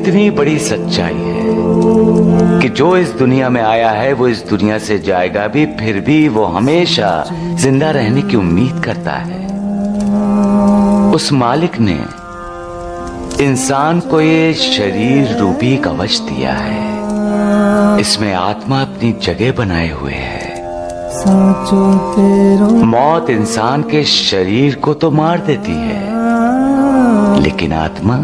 इतनी बड़ी सच्चाई है कि जो इस दुनिया में आया है वो इस दुनिया से जाएगा भी, फिर भी वो हमेशा जिंदा रहने की उम्मीद करता है। उस मालिक ने इंसान को ये शरीर रूपी कवच दिया है, इसमें आत्मा अपनी जगह बनाए हुए है। मौत इंसान के शरीर को तो मार देती है, लेकिन आत्मा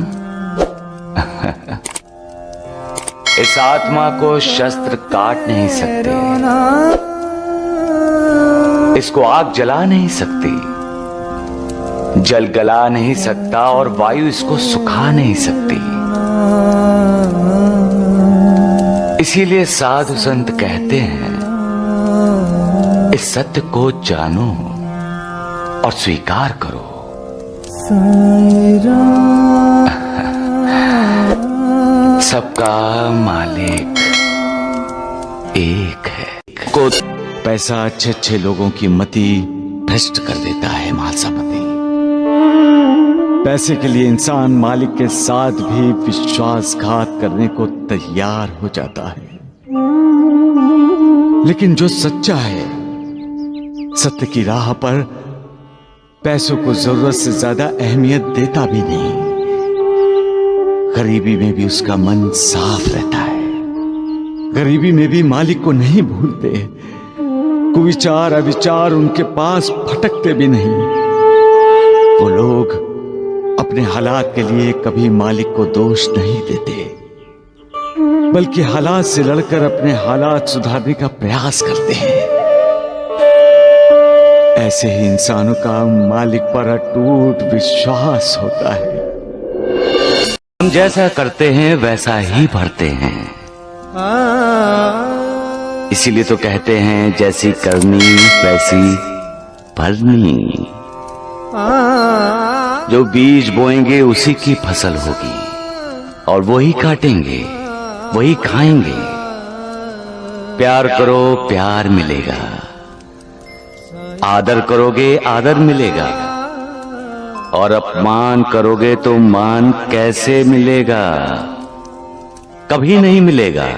इस आत्मा को शस्त्र काट नहीं सकते, इसको आग जला नहीं सकती, जल गला नहीं सकता और वायु इसको सुखा नहीं सकती। इसीलिए साधु संत कहते हैं, इस सत्य को जानो और स्वीकार करो। सबका मालिक एक है। को पैसा अच्छे अच्छे लोगों की मति भ्रष्ट कर देता है मालसापति। पैसे के लिए इंसान मालिक के साथ भी विश्वासघात करने को तैयार हो जाता है, लेकिन जो सच्चा है, सत्य की राह पर पैसों को जरूरत से ज्यादा अहमियत देता भी नहीं। गरीबी में भी उसका मन साफ रहता है, गरीबी में भी मालिक को नहीं भूलते, कुविचार अविचार उनके पास भटकते भी नहीं। वो लोग अपने हालात के लिए कभी मालिक को दोष नहीं देते, बल्कि हालात से लड़कर अपने हालात सुधारने का प्रयास करते हैं। ऐसे ही इंसानों का मालिक पर अटूट विश्वास होता है। हम जैसा करते हैं वैसा ही भरते हैं। इसीलिए तो कहते हैं, जैसी करनी वैसी भरनी। जो बीज बोएंगे उसी की फसल होगी, और वही काटेंगे, वही खाएंगे। प्यार करो प्यार मिलेगा, आदर करोगे आदर मिलेगा, और अपमान करोगे तो मान कैसे मिलेगा? कभी नहीं मिलेगा।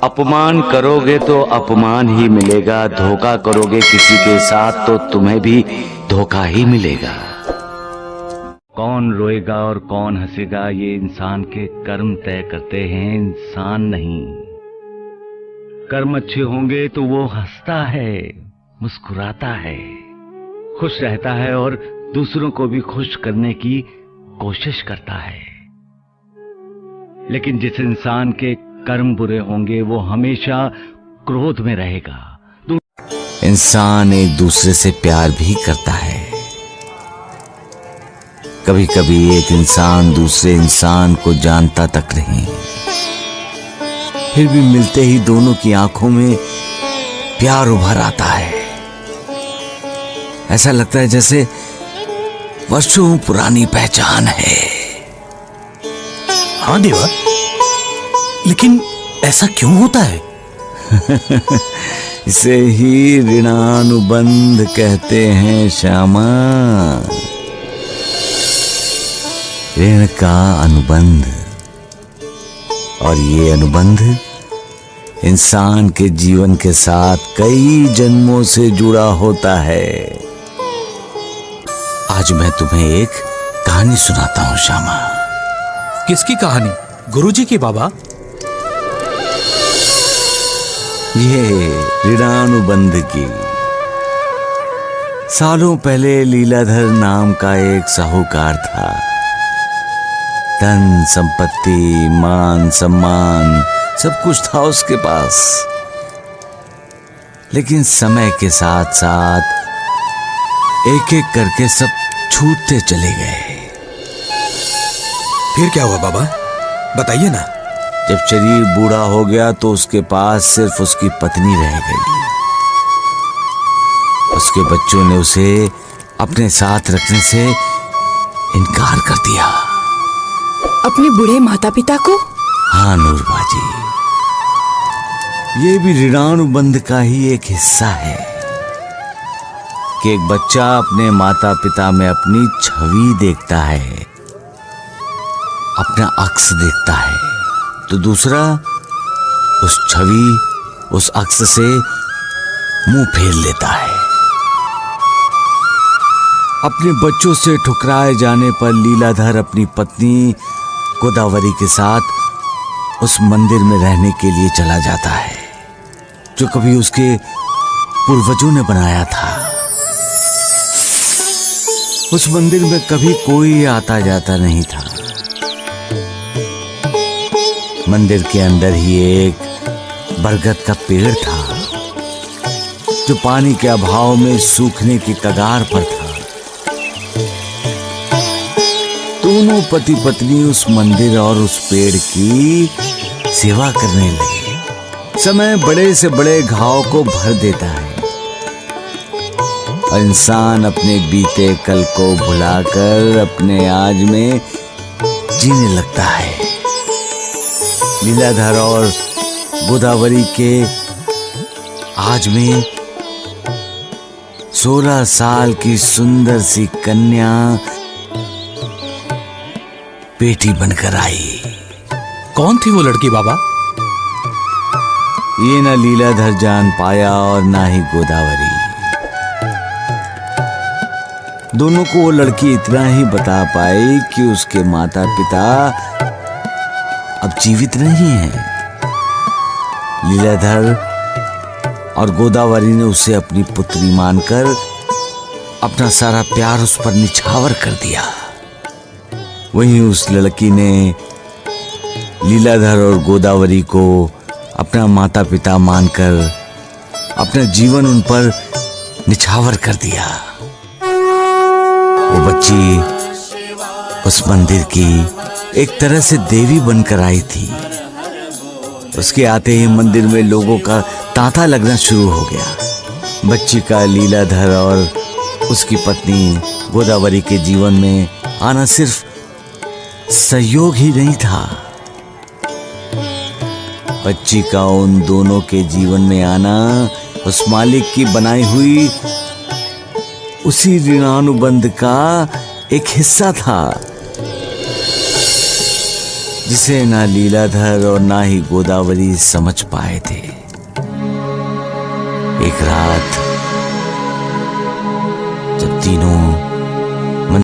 अपमान करोगे तो अपमान ही मिलेगा, धोखा करोगे किसी के साथ तो तुम्हें भी धोखा ही मिलेगा। कौन रोएगा और कौन हंसेगा, ये इंसान के कर्म तय करते हैं, इंसान नहीं। कर्म अच्छे होंगे तो वो हंसता है, मुस्कुराता है, खुश रहता है और दूसरों को भी खुश करने की कोशिश करता है। लेकिन जिस इंसान के कर्म बुरे होंगे वो हमेशा क्रोध में रहेगा। इंसान एक दूसरे से प्यार भी करता है। कभी कभी एक इंसान दूसरे इंसान को जानता तक नहीं, फिर भी मिलते ही दोनों की आंखों में प्यार उभर आता है। ऐसा लगता है जैसे वर्षों पुरानी पहचान है। हाँ देवा, लेकिन ऐसा क्यों होता है? इसे ही ऋणानुबंध कहते हैं श्यामा। ऋण का अनुबंध, और ये अनुबंध इंसान के जीवन के साथ कई जन्मों से जुड़ा होता है। आज मैं तुम्हें एक कहानी सुनाता हूं श्यामा। किसकी कहानी? गुरुजी की बाबा? ये ऋणानुबंध की। सालों पहले लीलाधर नाम का एक साहूकार था। धन संपत्ति मान सम्मान सब कुछ था उसके पास, लेकिन समय के साथ साथ एक एक करके सब छूटते चले गए। फिर क्या हुआ बाबा, बताइए ना। जब शरीर बूढ़ा हो गया तो उसके पास सिर्फ उसकी पत्नी रह गई। उसके बच्चों ने उसे अपने साथ रखने से इनकार कर दिया। अपने बूढ़े माता पिता को? हाँ नूरबाजी, ये भी ऋणानुबंध का ही एक हिस्सा है कि एक बच्चा अपने माता पिता में अपनी छवि देखता है, अपना अक्स देखता है तो दूसरा उस छवि, उस अक्स से मुंह फेर लेता है। अपने बच्चों से ठुकराए जाने पर लीलाधर अपनी पत्नी गोदावरी के साथ उस मंदिर में रहने के लिए चला जाता है जो कभी उसके पूर्वजों ने बनाया था। उस मंदिर में कभी कोई आता जाता नहीं था। मंदिर के अंदर ही एक बरगद का पेड़ था जो पानी के अभाव में सूखने की कगार पर था। दोनों पति पत्नी उस मंदिर और उस पेड़ की सेवा करने लगे। समय बड़े से बड़े घाव को भर देता है और इंसान अपने बीते कल को भुलाकर अपने आज में जीने लगता है। लीलाधर और गोदावरी के आज में 16 साल की सुंदर सी कन्या बेटी बनकर आई। कौन थी वो लड़की बाबा? ये ना लीलाधर जान पाया और ना ही गोदावरी। दोनों को वो लड़की इतना ही बता पाई कि उसके माता पिता अब जीवित नहीं हैं। लीलाधर और गोदावरी ने उसे अपनी पुत्री मानकर अपना सारा प्यार उस पर निछावर कर दिया। वहीं उस लड़की ने लीलाधर और गोदावरी को अपना माता पिता मानकर अपना जीवन उन पर निछावर कर दिया। वो बच्ची उस मंदिर की एक तरह से देवी बनकर आई थी। उसके आते ही मंदिर में लोगों का तांता लगना शुरू हो गया। बच्ची का लीलाधर और उसकी पत्नी गोदावरी के जीवन में आना सिर्फ सहयोग ही नहीं था, बच्ची का उन दोनों के जीवन में आना उस मालिक की बनाई हुई उसी ऋणानुबंध का एक हिस्सा था जिसे ना लीलाधर और ना ही गोदावरी समझ पाए थे। एक रात जब तीनों